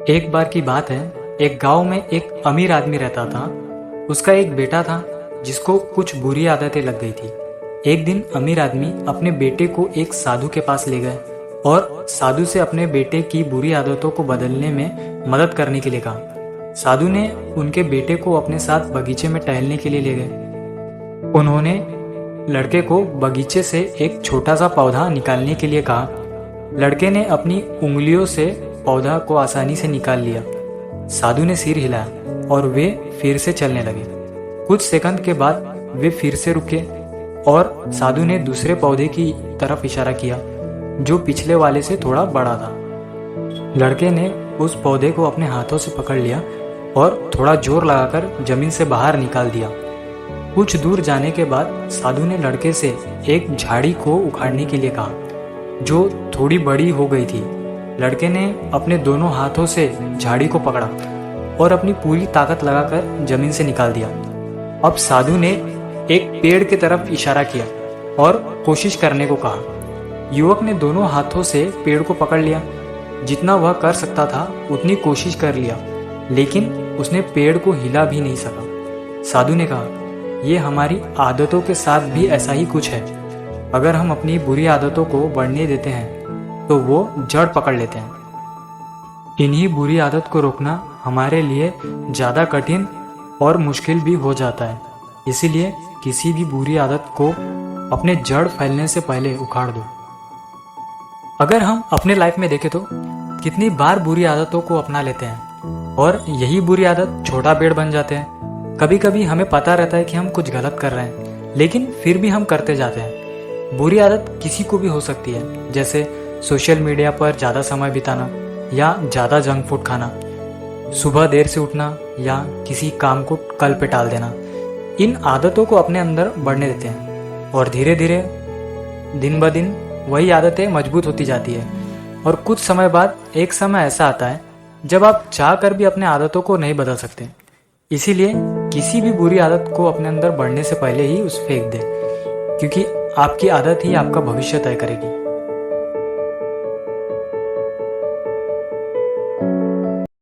एक बार की बात है, एक गांव में एक अमीर आदमी रहता था। उसका एक बेटा था जिसको कुछ बुरी आदतें लग गई थी। एक दिन अमीर आदमी अपने बेटे को एक साधु के पास ले गए और साधु से अपने बेटे की बुरी आदतों को बदलने में मदद करने के लिए कहा। साधु ने उनके बेटे को अपने साथ बगीचे में टहलने के लिए ले गए। उन्होंने लड़के को बगीचे से एक छोटा सा पौधा निकालने के लिए कहा। लड़के ने अपनी उंगलियों से पौधा को आसानी से निकाल लिया। साधु ने सिर हिलाया और वे फिर से चलने लगे। कुछ सेकंड के बाद वे फिर से रुके और साधु ने दूसरे पौधे की तरफ इशारा किया जो पिछले वाले से थोड़ा बड़ा था। लड़के ने उस पौधे को अपने हाथों से पकड़ लिया और थोड़ा जोर लगाकर जमीन से बाहर निकाल दिया। कुछ दूर जाने के बाद साधु ने लड़के से एक झाड़ी को उखाड़ने के लिए कहा जो थोड़ी बड़ी हो गई थी। लड़के ने अपने दोनों हाथों से झाड़ी को पकड़ा और अपनी पूरी ताकत लगाकर जमीन से निकाल दिया। अब साधु ने एक पेड़ की तरफ इशारा किया और कोशिश करने को कहा। युवक ने दोनों हाथों से पेड़ को पकड़ लिया। जितना वह कर सकता था उतनी कोशिश कर लिया, लेकिन उसने पेड़ को हिला भी नहीं सका। साधु ने कहा, यह हमारी आदतों के साथ भी ऐसा ही कुछ है। अगर हम अपनी बुरी आदतों को बढ़ने देते हैं तो वो जड़ पकड़ लेते हैं। इन्हीं बुरी आदत को रोकना हमारे लिए ज़्यादा कठिन और मुश्किल भी हो जाता है। इसीलिए किसी भी बुरी आदत को अपने जड़ फैलने से पहले उखाड़ दो। अगर हम अपने लाइफ में देखें तो कितनी बार बुरी आदतों को अपना लेते हैं और यही बुरी आदत छोटा पेड़ बन जाते हैं। कभी कभी हमें पता रहता है कि हम कुछ गलत कर रहे हैं, लेकिन फिर भी हम करते जाते हैं। बुरी आदत किसी को भी हो सकती है, जैसे सोशल मीडिया पर ज़्यादा समय बिताना या ज़्यादा जंक फूड खाना, सुबह देर से उठना या किसी काम को कल पे टाल देना। इन आदतों को अपने अंदर बढ़ने देते हैं और धीरे धीरे दिन ब दिन वही आदतें मजबूत होती जाती है। और कुछ समय बाद एक समय ऐसा आता है जब आप चाह कर भी अपने आदतों को नहीं बदल सकते। इसीलिए किसी भी बुरी आदत को अपने अंदर बढ़ने से पहले ही उसे फेंक दें, क्योंकि आपकी आदत ही आपका भविष्य तय करेगी।